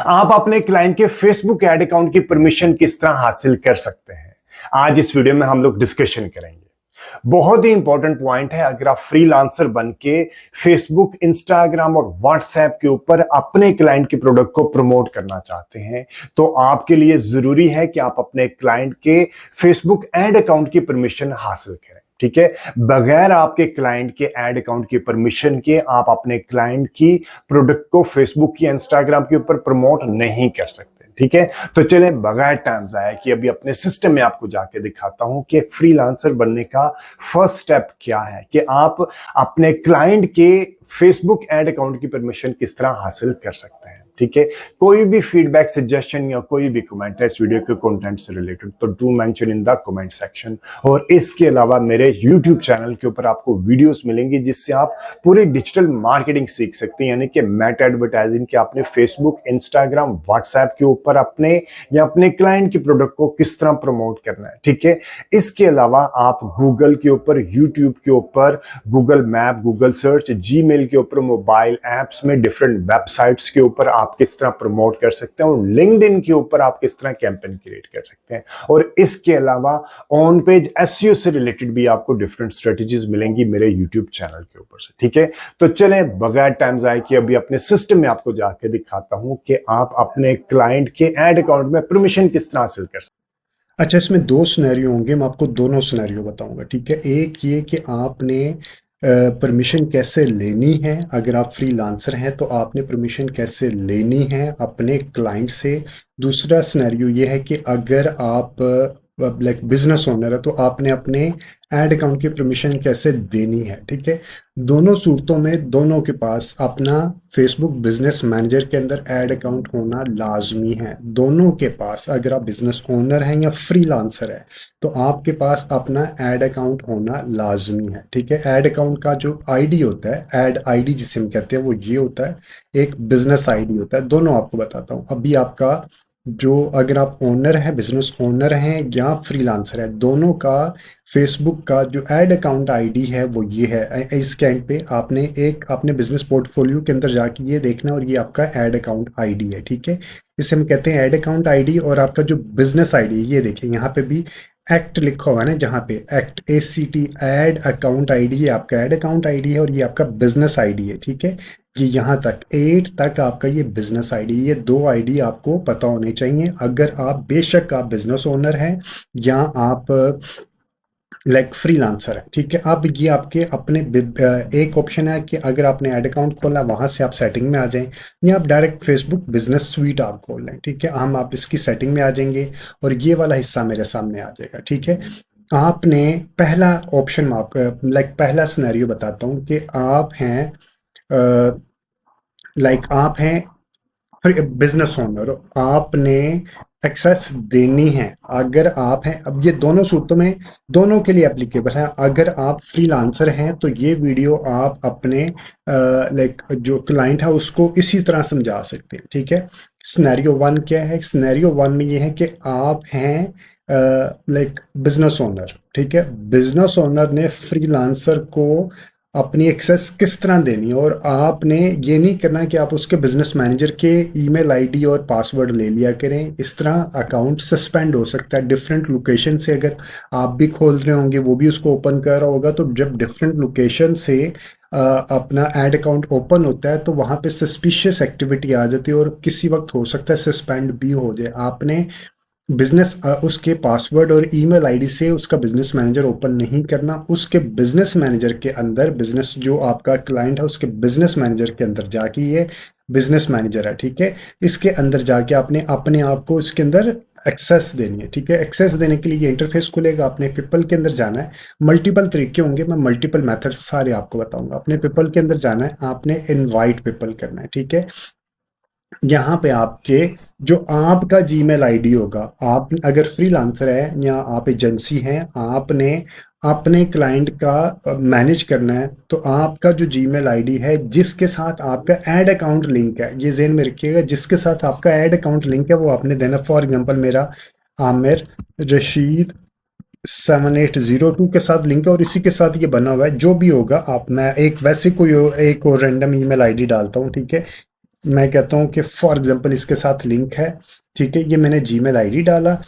आप अपने क्लाइंट के फेसबुक एड अकाउंट की परमिशन किस तरह हासिल कर सकते हैं, आज इस वीडियो में हम लोग डिस्कशन करेंगे। बहुत ही इंपॉर्टेंट पॉइंट है। अगर आप फ्रीलांसर बन के फेसबुक, इंस्टाग्राम और व्हाट्सएप के ऊपर अपने क्लाइंट के प्रोडक्ट को प्रमोट करना चाहते हैं तो आपके लिए जरूरी है कि आप अपने क्लाइंट के फेसबुक एड अकाउंट की परमिशन हासिल करें। ठीक है, बगैर आपके क्लाइंट के एड अकाउंट की परमिशन के आप अपने क्लाइंट की प्रोडक्ट को फेसबुक या इंस्टाग्राम के ऊपर प्रमोट नहीं कर सकते। ठीक है, तो चलें बगैर टाइम जाया कि अभी अपने सिस्टम में आपको जाके दिखाता हूं कि एक फ्रीलांसर बनने का फर्स्ट स्टेप क्या है कि आप अपने क्लाइंट के फेसबुक एड अकाउंट की परमिशन किस तरह हासिल कर सकते हैं। ठीक है, कोई भी फीडबैक, सजेशन या कोई भी कमेंट है इस वीडियो के कंटेंट से रिलेटेड तो do mention in the comment section. और इसके अलावा मेरे यूट्यूब चैनल के ऊपर आपको वीडियोस मिलेंगी जिससे आप पूरी डिजिटल मार्केटिंग सीख सकते हैं, यानी कि मेटा एडवर्टाइजिंग के आपने फेसबुक, इंस्टाग्राम, व्हाट्सएप के ऊपर अपने या अपने क्लाइंट के प्रोडक्ट को किस तरह प्रमोट करना है। ठीक है, इसके अलावा आप गूगल के ऊपर, यूट्यूब के ऊपर, Google map, Google search, Gmail के ऊपर, मोबाइल एप्स में, डिफरेंट वेबसाइट्स के ऊपर आप किस तरह प्रमोट कर सकते हैं और लिंक्डइन के ऊपर आप किस तरह कैंपेन क्रिएट कर सकते हैं। और इसके अलावा ऑन पेज एसईओ से रिलेटेड भी आपको डिफरेंट स्ट्रेटजीज मिलेंगी मेरे यूट्यूब चैनल के ऊपर से। ठीक है, तो चलें बगैर टाइम जाए कि अभी अपने सिस्टम में आपको जाके दिखाता हूं कि आप अपने क्लाइंट के एड अकाउंट में परमिशन किस तरह हासिल कर सकते हैं। अच्छा, इसमें दो सिनेरियो होंगे, मैं आपको दोनों सिनेरियो बताऊंगा। ठीक है, एक ये कि आपने परमिशन कैसे लेनी है। अगर आप फ्रीलांसर हैं तो आपने परमिशन कैसे लेनी है अपने क्लाइंट से। दूसरा सिनेरियो ये है कि अगर आप लाइक बिजनेस ओनर है तो आपने अपने एड अकाउंट की परमिशन कैसे देनी है। ठीक है, दोनों सूरतों में दोनों के पास अपना फेसबुक बिजनेस मैनेजर के अंदर एड अकाउंट होना लाजमी है। दोनों के पास, अगर आप बिजनेस ओनर हैं या फ्रीलांसर है तो आपके पास अपना एड अकाउंट होना लाजमी है। ठीक है, एड अकाउंट का जो आईडी होता है, एड आईडी जिसे हम कहते हैं, वो ये होता है, एक बिजनेस आईडी होता है। दोनों आपको बताता हूँ अभी। आपका जो, अगर आप ओनर हैं, बिजनेस ओनर हैं या फ्रीलांसर है, दोनों का फेसबुक का जो एड अकाउंट आईडी है वो ये है। इस कैंप पे आपने अपने बिजनेस पोर्टफोलियो के अंदर जाके ये देखना, और ये आपका एड अकाउंट आईडी है। ठीक है, इसे हम कहते हैं एड अकाउंट आईडी। और आपका जो बिजनेस आईडी है, ये देखिए यहाँ पे भी एक्ट लिखा हुआ है ना, जहाँ पे act, ACT, ad account ID, ये आपका एड अकाउंट आईडी है और ये आपका बिजनेस आईडी है। ठीक है, ये यहाँ तक 8 तक आपका ये बिजनेस आईडी, ये दो आईडी आपको पता होने चाहिए। अगर आप, बेशक आप बिजनेस ओनर हैं या आप लाइक फ्रीलांसर है। ठीक है, अब ये आपके अपने एक ऑप्शन है कि अगर आपने ऐड अकाउंट खोला वहां से आप सेटिंग में आ जाएं, या आप डायरेक्ट फेसबुक बिजनेस स्वीट आप खोल लें। ठीक है, हम आप इसकी सेटिंग में आ जाएंगे और ये वाला हिस्सा मेरे सामने आ जाएगा। ठीक है, आपने पहला ऑप्शन, लाइक पहला सिनेरियो बताता हूँ कि आप हैं, लाइक आप हैं बिजनेस ओनर, आपने एक्सेस देनी है। अगर आप हैं, अब ये दोनों सूरतों में दोनों के लिए एप्लीकेबल है। अगर आप फ्रीलांसर हैं तो ये वीडियो आप अपने लाइक जो क्लाइंट है उसको इसी तरह समझा सकते हैं। ठीक है, सिनेरियो वन क्या है? सिनेरियो वन में ये है कि आप हैं लाइक बिजनेस ओनर। ठीक है, बिजनेस ओनर ने फ्रीलांसर को अपनी एक्सेस किस तरह देनी है, और आपने ये नहीं करना कि आप उसके बिजनेस मैनेजर के ईमेल आईडी और पासवर्ड ले लिया करें। इस तरह अकाउंट सस्पेंड हो सकता है। डिफरेंट लोकेशन से अगर आप भी खोल रहे होंगे, वो भी उसको ओपन कर रहा होगा, तो जब डिफरेंट लोकेशन से अपना एड अकाउंट ओपन होता है तो वहाँ पे सस्पिशियस एक्टिविटी आ जाती है और किसी वक्त हो सकता है सस्पेंड भी हो जाए। आपने बिजनेस उसके पासवर्ड और ईमेल आईडी से उसका बिजनेस मैनेजर ओपन नहीं करना। उसके बिजनेस मैनेजर के अंदर, बिजनेस जो आपका क्लाइंट है उसके बिजनेस मैनेजर के अंदर जाके, ये बिजनेस मैनेजर है, ठीक है, इसके अंदर जाके आपने अपने आप को इसके अंदर एक्सेस देनी है। ठीक है, एक्सेस देने के लिए ये इंटरफेस खुलेगा। आपने पीपल के अंदर जाना है। मल्टीपल तरीके होंगे, मैं मल्टीपल मेथड सारे आपको बताऊंगा। अपने पीपल के अंदर जाना है, आपने इनवाइट पीपल करना है। ठीक है, यहाँ पे आपके जो आपका जीमेल आईडी होगा, आप अगर फ्रीलांसर है या आप एजेंसी हैं, आपने अपने क्लाइंट का मैनेज करना है, तो आपका जो जीमेल आईडी है जिसके साथ आपका ऐड अकाउंट लिंक है, ये ज़हन में रखिएगा, जिसके साथ आपका ऐड अकाउंट लिंक है वो आपने देना। फॉर एग्जांपल मेरा आमिर रशीद 7802 के साथ लिंक है और इसी के साथ ये बना हुआ है। जो भी होगा आप, मैं एक वैसे कोई एक और रैंडम ईमेल आईडी डालता हूँ। ठीक है, मैं कहता हूँ कि फॉर एग्जांपल इसके साथ लिंक है, ठीक है, ये मैंने जीमेल आईडी डाला।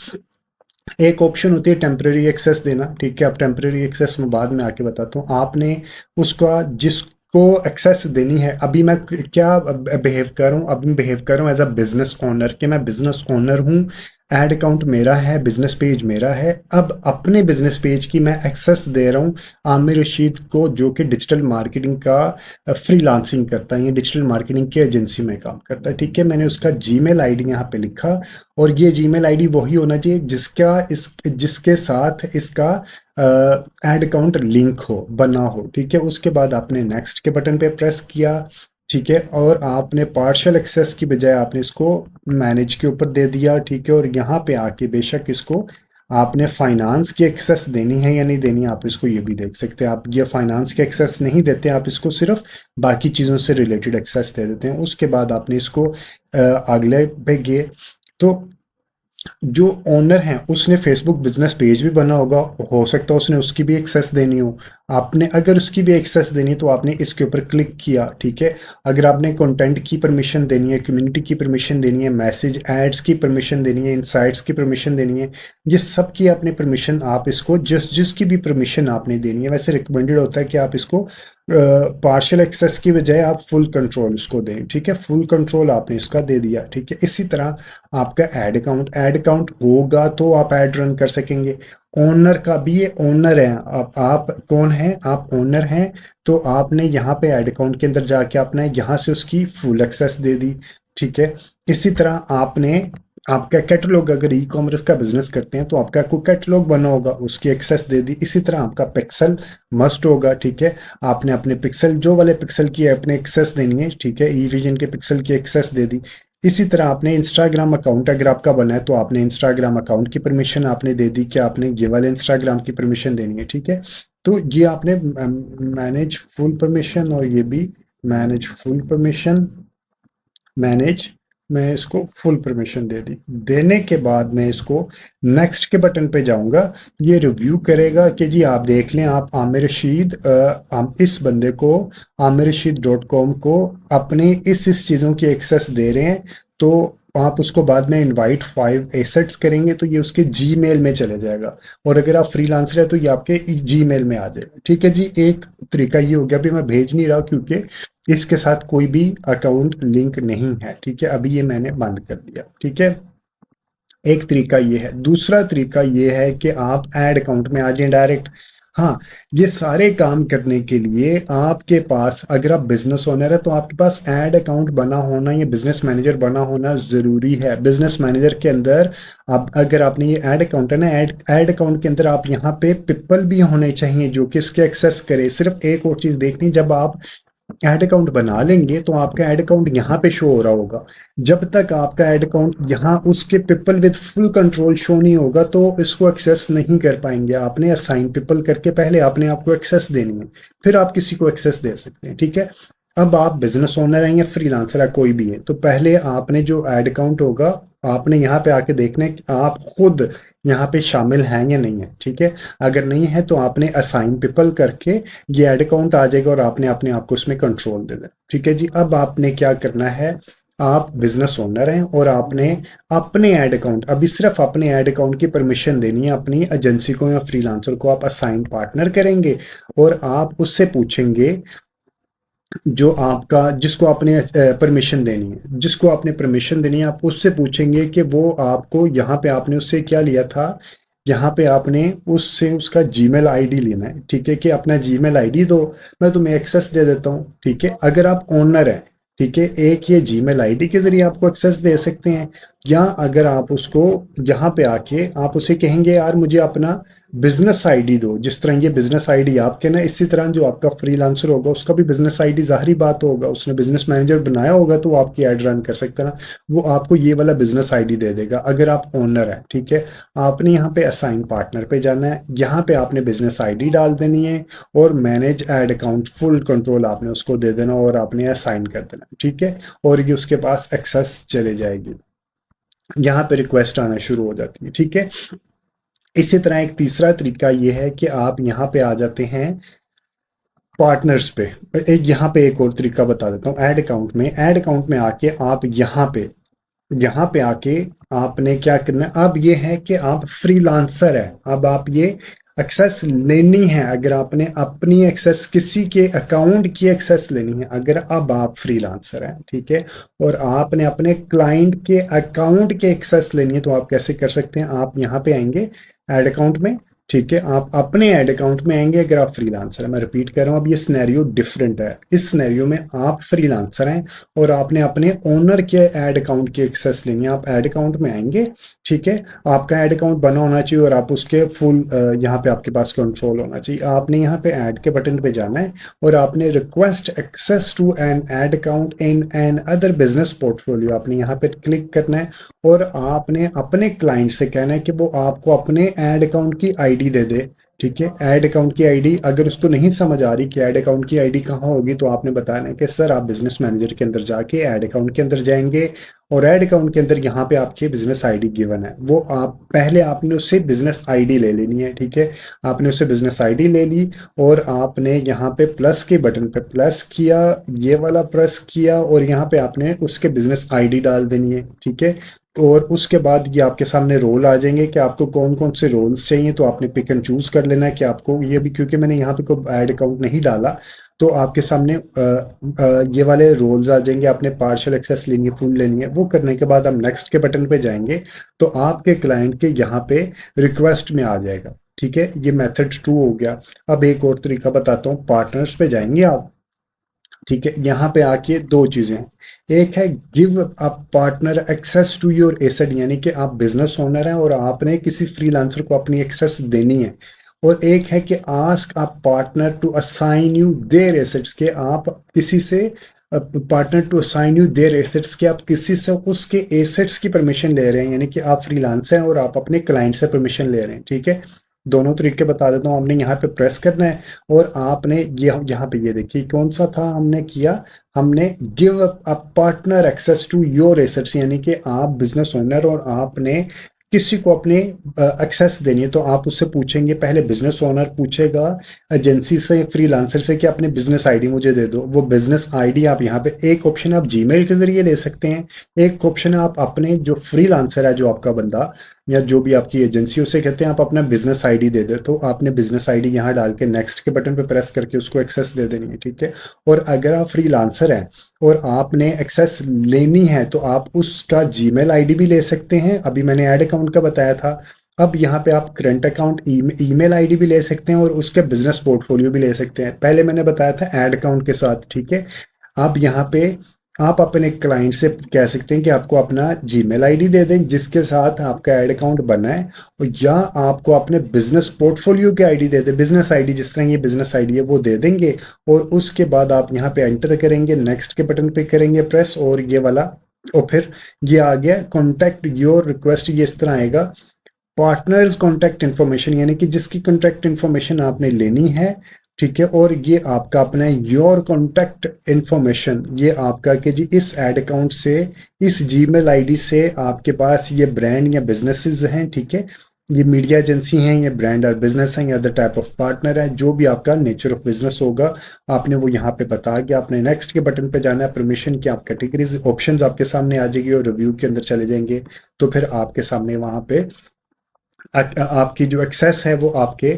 एक ऑप्शन होती है टेम्परेरी एक्सेस देना, ठीक है, अब टेम्परेरी एक्सेस में बाद में आके बताता हूँ। आपने उसका जिसको एक्सेस देनी है, अभी मैं क्या बिहेव कर रहा हूँ, अभी बिहेव कर रहा हूँ एज अ बिजनेस ओनर, कि मैं बिजनेस ओनर हूँ, एड अकाउंट मेरा है, बिजनेस पेज मेरा है। अब अपने बिजनेस पेज की मैं एक्सेस दे रहा हूँ आमिर रशीद को, जो कि डिजिटल मार्केटिंग का फ्रीलांसिंग करता है, ये डिजिटल मार्केटिंग की एजेंसी में काम करता है, ठीक है। मैंने उसका जीमेल आईडी यहाँ पे लिखा, और ये जीमेल आईडी वही होना चाहिए जिसके साथ इसका ऐड अकाउंट लिंक हो, बना हो, ठीक है। उसके बाद आपने नेक्स्ट के बटन पे प्रेस किया, ठीक है, और आपने पार्शियल एक्सेस की बजाय आपने इसको मैनेज के ऊपर दे दिया, ठीक है। और यहाँ पे आके बेशक इसको आपने फाइनेंस की एक्सेस देनी है या नहीं देनी, आप इसको ये भी देख सकते हैं। आप ये फाइनेंस की एक्सेस नहीं देते, आप इसको सिर्फ बाकी चीज़ों से रिलेटेड एक्सेस दे देते हैं। उसके बाद आपने इसको अगले पे गए, तो जो ओनर है उसने फेसबुक बिजनेस पेज भी बना होगा, हो सकता है उसने उसकी भी एक्सेस देनी हो। आपने अगर उसकी भी एक्सेस देनी है तो आपने इसके ऊपर क्लिक किया, ठीक है। अगर आपने कंटेंट की परमिशन देनी है, कम्युनिटी की परमिशन देनी है, मैसेज एड्स की परमिशन देनी है, इनसाइट्स की परमिशन देनी है, ये सब की आपने परमिशन, आप इसको जिसकी भी परमिशन आपने देनी है, वैसे रिकमेंडेड होता है कि आप इसको पार्शियल एक्सेस की बजाय आप फुल कंट्रोल इसको दें, ठीक है। फुल कंट्रोल आपने इसका दे दिया, ठीक है। इसी तरह आपका ऐड अकाउंट होगा तो आप ऐड रन कर सकेंगे। ओनर का भी, ये ओनर है, आप कौन हैं, आप ओनर हैं, तो आपने यहाँ पे ऐड अकाउंट के अंदर जाके आपने यहाँ से उसकी फुल एक्सेस दे दी, ठीक है। इसी तरह आपने आपका कैटलॉग, अगर ई कॉमर्स का बिजनेस करते हैं तो आपका कोई कैटलॉग बना होगा, उसकी एक्सेस दे दी। इसी तरह आपका पिक्सल मस्ट होगा, ठीक है। आपने अपने पिक्सल, जो वाले पिक्सल की अपने एक्सेस देनी है, ठीक है, ई विजन के पिक्सल की एक्सेस दे दी। इसी तरह आपने इंस्टाग्राम अकाउंट अगर आपका बना है तो आपने इंस्टाग्राम अकाउंट की परमिशन आपने दे दी कि आपने ये वाले इंस्टाग्राम की परमिशन देनी है, ठीक है। तो ये आपने मैनेज फुल परमिशन, और ये भी मैनेज फुल परमिशन, मैनेज, मैं इसको फुल परमिशन दे दी। देने के बाद मैं इसको नेक्स्ट के बटन पे जाऊंगा, ये रिव्यू करेगा कि जी आप देख लें, आप आमिर रशीद इस बंदे को, amirrashid.com को अपने इस चीज़ों की एक्सेस दे रहे हैं, तो आप उसको बाद में इनवाइट 5 एसेट्स करेंगे तो ये उसके जीमेल में चले जाएगा, और अगर आप फ्रीलांसर है तो ये आपके जीमेल में आ जाएगा, ठीक है जी। एक तरीका ये हो गया, अभी मैं भेज नहीं रहा क्योंकि इसके साथ कोई भी अकाउंट लिंक नहीं है, ठीक है। अभी ये मैंने बंद कर दिया, ठीक है। एक तरीका ये है। दूसरा तरीका ये है कि आप ऐड अकाउंट में आ जाएं डायरेक्ट। हाँ, ये सारे काम करने के लिए आपके पास, अगर आप बिजनेस ओनर है तो आपके पास ऐड अकाउंट बना होना या बिजनेस मैनेजर बना होना जरूरी है। बिजनेस मैनेजर के अंदर आप, अगर आपने ये ऐड अकाउंट है ना, ऐड अकाउंट के अंदर आप यहाँ पे पीपल भी होने चाहिए जो कि इसके एक्सेस करे। सिर्फ एक और चीज देखनी, जब आप ऐड अकाउंट बना लेंगे तो आपका ऐड अकाउंट यहाँ पे शो हो रहा होगा। जब तक आपका ऐड अकाउंट यहाँ उसके people with full control show नहीं होगा तो इसको एक्सेस नहीं कर पाएंगे। आपने असाइन पीपल करके पहले आपने आपको एक्सेस देनी है, फिर आप किसी को एक्सेस दे सकते हैं, ठीक है। अब आप बिजनेस ओनर हैं या फ्रीलांसर है, कोई भी है, तो पहले आपने जो ऐड अकाउंट होगा आपने यहाँ पे आके देखना है कि आप खुद यहाँ पे शामिल हैं या नहीं है, ठीक है। अगर नहीं है तो आपने असाइन पीपल करके ये ऐड अकाउंट आ जाएगा और आपने अपने आप को उसमें कंट्रोल दे देना, ठीक है जी। अब आपने क्या करना है, आप बिजनेस ओनर हैं और आपने अपने ऐड अकाउंट, अभी सिर्फ अपने ऐड अकाउंट की परमिशन देनी है अपनी एजेंसी को या फ्रीलांसर को। आप असाइन पार्टनर करेंगे और आप उससे पूछेंगे, जो आपका, जिसको आपने परमिशन देनी है, जिसको आपने परमिशन देनी है, आप उससे पूछेंगे कि वो आपको, यहाँ पे आपने उससे क्या लिया था, यहाँ पे आपने उससे उसका जीमेल आईडी लेना है, ठीक है, कि अपना जीमेल आईडी दो, मैं तुम्हें एक्सेस दे देता हूँ, ठीक है। अगर आप ओनर हैं, ठीक है, एक ये जीमेल आईडी के जरिए आपको एक्सेस दे सकते हैं, या अगर आप उसको यहाँ पे आके आप उसे कहेंगे यार मुझे अपना बिजनेस आईडी दो, जिस तरह ये बिजनेस आईडी आपके ना, इसी तरह जो आपका फ्रीलांसर होगा उसका भी बिजनेस आईडी, जाहिर बात होगा उसने बिजनेस मैनेजर बनाया होगा तो वो आपकी ऐड रन कर सकता है ना, वो आपको ये वाला बिजनेस आईडी दे देगा अगर आप ओनर है, ठीक है। आपने यहाँ पे असाइन पार्टनर पे जाना है, यहाँ पे आपने बिजनेस आईडी डाल देनी है और manage add account full control आपने उसको दे देना और आपने असाइन कर देना, ठीक है। और ये उसके पास एक्सेस चले जाएगी, यहाँ पे रिक्वेस्ट आना शुरू हो जाती है, ठीक है। इसी तरह एक तीसरा तरीका ये है कि आप यहाँ पे आ जाते हैं पार्टनर्स पे एक यहाँ पे एक और तरीका बता देता हूँ। ऐड अकाउंट में आके आप यहाँ पे आके आपने क्या करना है, अब ये है कि आप फ्रीलांसर है, अब आप ये एक्सेस लेनी है। अगर आपने अपनी एक्सेस, किसी के अकाउंट की एक्सेस लेनी है, अगर अब आप फ्रीलांसर हैं, ठीक है, और आपने अपने क्लाइंट के अकाउंट के एक्सेस लेनी है, तो आप कैसे कर सकते हैं, आप यहाँ पे आएंगे ऐड अकाउंट में, ठीक है, आप अपने ऐड अकाउंट में आएंगे अगर आप फ्रीलांसर हैं। मैं रिपीट कर रहा हूँ, अब ये सिनेरियो डिफरेंट है। इस सिनेरियो में आप फ्रीलांसर हैं और आपने अपने ओनर के ऐड अकाउंट की एक्सेस लेनी है। आप ऐड अकाउंट में आएंगे, ठीक है, आपका ऐड अकाउंट बना होना चाहिए और आप उसके फुल यहाँ पे आपके पास कंट्रोल होना चाहिए। आपने यहाँ पे ऐड के बटन पे जाना है और आपने request access to an ad account in an other business portfolio, आपने यहाँ पे क्लिक करना है और आपने अपने क्लाइंट से कहना है कि वो आपको अपने ऐड अकाउंट की आईडी दे दे, ठीक है। ऐड अकाउंट की आईडी अगर उसको नहीं समझ आ रही कि ऐड अकाउंट की आईडी कहाँ होगी, तो आपने बताना है कि सर आप बिजनेस मैनेजर के अंदर जाके ऐड अकाउंट के अंदर जाएंगे और ऐड अकाउंट के अंदर यहाँ पे आपके बिजनेस आईडी गिवन है, वो आप पहले आपने उससे बिजनेस आईडी ले लेनी है, ठीक है। आपने उससे बिजनेस आईडी ले ली और आपने यहाँ पे प्लस के बटन पे प्लस किया, ये वाला प्रेस किया और यहाँ पे आपने उसके बिजनेस आईडी डाल देनी है, ठीक है। और उसके बाद ये आपके सामने रोल आ जाएंगे कि आपको कौन कौन से रोल्स चाहिए, तो आपने पिक एंड चूज कर लेना है कि आपको ये भी, क्योंकि मैंने यहाँ पे कोई ऐड अकाउंट नहीं डाला, तो आपके सामने ये वाले रोल्स आ जाएंगे। आपने पार्शियल एक्सेस लेनी है, फुल लेनी है, वो करने के बाद हम नेक्स्ट के बटन पे जाएंगे तो आपके क्लाइंट के यहाँ पे रिक्वेस्ट में आ जाएगा, ठीक है। ये मेथड 2 हो गया। अब एक और तरीका बताता हूँ, पार्टनर्स पे जाएंगे आप, ठीक है। यहाँ पे आके दो चीजें हैं, एक है give a partner access to your asset, यानी कि आप बिजनेस ओनर हैं और आपने किसी फ्रीलांसर को अपनी एक्सेस देनी है, और एक है कि ask a partner to assign you their assets, के आप किसी से partner to assign you their assets, के आप किसी से उसके एसेट्स की परमिशन ले रहे हैं, यानी कि आप फ्रीलांसर हैं और आप अपने क्लाइंट से परमिशन ले रहे हैं, ठीक है। दोनों तरीके बता देता हूँ। हमने यहाँ पे प्रेस करना है और आपने ये यहाँ पे ये देखिए कौन सा था हमने किया, हमने give a partner access to your assets, यानी कि आप बिजनेस ओनर और आपने किसी को अपने एक्सेस देनी है, तो आप उससे पूछेंगे, पहले बिजनेस ओनर पूछेगा एजेंसी से, फ्रीलांसर से कि अपने बिजनेस आईडी मुझे दे दो। वो बिजनेस आईडी आप यहाँ पे, एक ऑप्शन आप जीमेल के जरिए ले सकते हैं, एक ऑप्शन आप अपने जो फ्रीलांसर है, जो आपका बंदा या जो भी आपकी एजेंसी, उसे कहते हैं आप अपना बिजनेस आईडी दे दो, तो आपने बिजनेस आईडी यहाँ डाल के नेक्स्ट के बटन पे प्रेस करके उसको एक्सेस दे देनी है, ठीक है। और अगर आप फ्रीलांसर हैं और आपने एक्सेस लेनी है तो आप उसका जीमेल आईडी भी ले सकते हैं, अभी मैंने ऐड अकाउंट का बताया था। अब यहाँ पे आप करंट अकाउंट ईमेल आईडी भी ले सकते हैं और उसके बिजनेस पोर्टफोलियो भी ले सकते हैं, पहले मैंने बताया था ऐड अकाउंट के साथ, ठीक है। अब यहाँ पे आप अपने क्लाइंट से कह सकते हैं कि आपको अपना जीमेल आईडी दे दें जिसके साथ आपका ऐड अकाउंट बना है, और या आपको अपने बिजनेस पोर्टफोलियो की आईडी दे दें, बिजनेस आईडी जिस तरह ये बिजनेस आईडी है वो दे देंगे, और उसके बाद आप यहाँ पे एंटर करेंगे, नेक्स्ट के बटन पे करेंगे प्रेस, और ये वाला, और फिर ये आ गया कॉन्टैक्ट योर रिक्वेस्ट, ये इस तरह आएगा पार्टनर्स कॉन्टैक्ट इन्फॉर्मेशन, यानी कि जिसकी कॉन्टैक्ट इन्फॉर्मेशन आपने लेनी है, ठीक है। और ये आपका अपना योर कॉन्टैक्ट इन्फॉर्मेशन, ये आपका कि जी इस ऐड अकाउंट से, इस जीमेल आईडी से आपके पास ये ब्रांड या बिजनेसेस हैं, ठीक है, ये मीडिया एजेंसी हैं, ये ब्रांड और बिजनेस हैं, या अदर टाइप ऑफ पार्टनर है, जो भी आपका नेचर ऑफ बिजनेस होगा आपने वो यहाँ पे बता के आपने नेक्स्ट के बटन पे जाना है, परमिशन की आप कैटेगरीज ऑप्शंस आपके सामने आ जाएगी और रिव्यू के अंदर चले जाएंगे, तो फिर आपके सामने वहाँ पे आपकी जो एक्सेस है वो आपके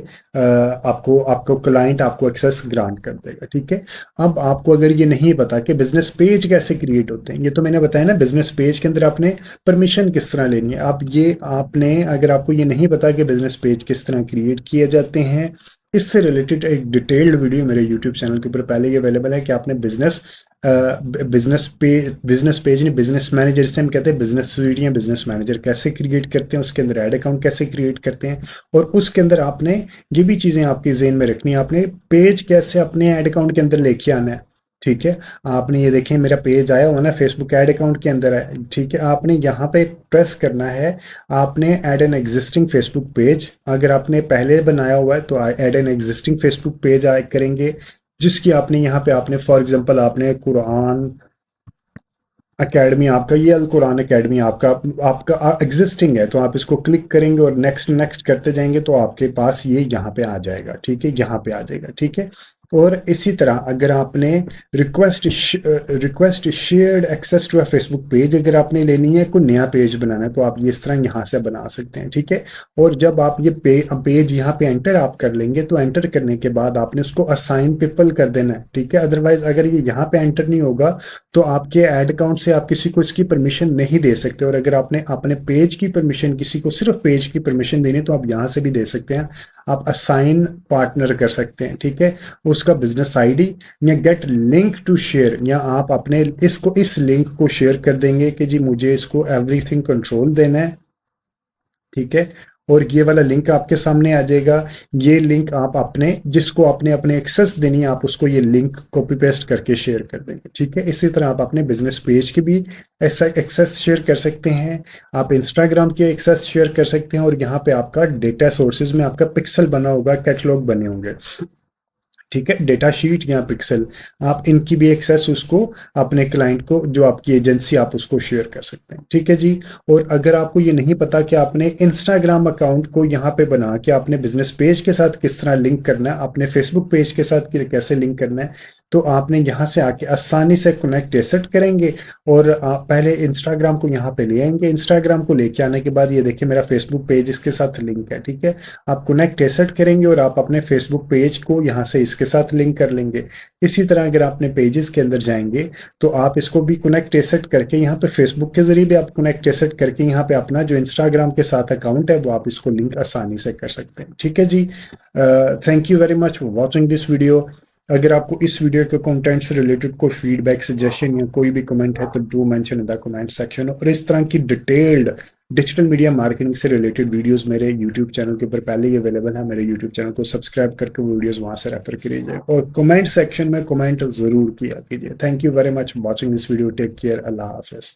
आपको आपको क्लाइंट आपको एक्सेस ग्रांट कर देगा, ठीक है। अब आपको अगर ये नहीं पता कि बिजनेस पेज कैसे क्रिएट होते हैं, ये तो मैंने बताया ना, बिजनेस पेज के अंदर आपने परमिशन किस तरह लेनी है। अब ये आपने, अगर आपको ये नहीं पता कि बिजनेस पेज किस तरह क्रिएट किए जाते हैं, इससे रिलेटेड एक डिटेल्ड वीडियो मेरे यूट्यूब चैनल के ऊपर पहले ही अवेलेबल है कि आपने बिजनेस पेज नहीं, बिजनेस मैनेजर, जिसे हम कहते हैं बिजनेस सूट या बिजनेस मैनेजर, कैसे क्रिएट करते हैं, उसके अंदर ऐड अकाउंट कैसे क्रिएट करते हैं, और उसके अंदर आपने ये भी चीज़ें आपकी ज़हन में रखनी है, आपने पेज कैसे अपने ऐड अकाउंट के अंदर लेके आना है, ठीक है। आपने ये देखें मेरा पेज आया हुआ ना, फेसबुक ऐड अकाउंट के अंदर है, ठीक है। आपने यहाँ पे प्रेस करना है, आपने add an existing Facebook page, अगर आपने पहले बनाया हुआ है तो add an existing Facebook page करेंगे, जिसकी आपने यहाँ पे आपने फॉर एग्जांपल आपने कुरान अकेडमी, आपका ये अल कुरान अकेडमी आपका आपका एग्जिस्टिंग है, तो आप इसको क्लिक करेंगे और नेक्स्ट नेक्स्ट करते जाएंगे तो आपके पास ये यहाँ पे आ जाएगा, ठीक है, यहाँ पे आ जाएगा, ठीक है। और इसी तरह अगर आपने request shared access to a Facebook page अगर आपने लेनी है, कोई नया पेज बनाना है, तो आप ये इस तरह यहाँ से बना सकते हैं, ठीक है। और जब आप ये पेज यहाँ पे एंटर आप कर लेंगे, तो एंटर करने के बाद आपने उसको असाइन पीपल कर देना है, ठीक है। अदरवाइज अगर ये यहाँ पे एंटर नहीं होगा तो आपके एड अकाउंट से आप किसी को इसकी परमिशन नहीं दे सकते। और अगर आपने अपने पेज की परमिशन किसी को सिर्फ पेज की परमिशन देनी, तो आप यहाँ से भी दे सकते हैं। आप असाइन पार्टनर कर सकते हैं, ठीक है। उसका बिजनेस आईडी या गेट लिंक टू शेयर, या आप अपने इस लिंक को शेयर कर देंगे कि जी मुझे इसको एवरीथिंग कंट्रोल देना है, ठीक है। और ये वाला लिंक आपके सामने आ जाएगा। ये लिंक आप अपने जिसको आपने अपने एक्सेस देनी है, आप उसको ये लिंक कॉपी पेस्ट करके शेयर कर देंगे, ठीक है। इसी तरह आप अपने बिजनेस पेज की भी ऐसा एक्सेस शेयर कर सकते हैं, आप इंस्टाग्राम के एक्सेस शेयर कर सकते हैं। और यहाँ पे आपका डेटा सोर्सेज में आपका पिक्सल बना होगा, कैटलॉग बने होंगे, ठीक है। डेटा शीट या पिक्सल, आप इनकी भी एक्सेस उसको अपने क्लाइंट को, जो आपकी एजेंसी, आप उसको शेयर कर सकते हैं, ठीक है जी। और अगर आपको ये नहीं पता कि आपने इंस्टाग्राम अकाउंट को यहाँ पे बना के अपने बिजनेस पेज के साथ किस तरह लिंक करना है, अपने फेसबुक पेज के साथ कैसे लिंक करना है, तो आपने यहाँ से आके आसानी से कनेक्ट एसेट करेंगे। और आप पहले इंस्टाग्राम को यहाँ पे ले आएंगे। इंस्टाग्राम को लेके आने के बाद ये देखिए मेरा फेसबुक पेज इसके साथ लिंक है, ठीक है। आप कनेक्ट एसेट करेंगे और आप अपने फेसबुक पेज को यहाँ से इसके साथ लिंक कर लेंगे। इसी तरह अगर आप अपने पेजेस के अंदर जाएंगे, तो आप इसको भी कनेक्ट एसेट करके यहाँ पे फेसबुक के जरिए भी आप कनेक्ट एसेट करके यहाँ पे अपना जो इंस्टाग्राम के साथ अकाउंट है, वो आप इसको लिंक आसानी से कर सकते हैं, ठीक है जी। Thank you very much for watching this video. अगर आपको इस वीडियो के कंटेंट से रिलेटेड कोई फीडबैक, सजेशन या कोई भी कमेंट है, तो do mention in the comment section. और इस तरह की डिटेल्ड डिजिटल मीडिया मार्केटिंग से रिलेटेड वीडियोस मेरे यूट्यूब चैनल के ऊपर पहले ही अवेलेबल है। मेरे यूट्यूब चैनल को सब्सक्राइब करके वो वीडियोस वहां से रेफर कीजिए और कमेंट सेक्शन में कमेंट जरूर किया कीजिए। Thank you very much for watching this video. Take care. अल्लाह हाफिज।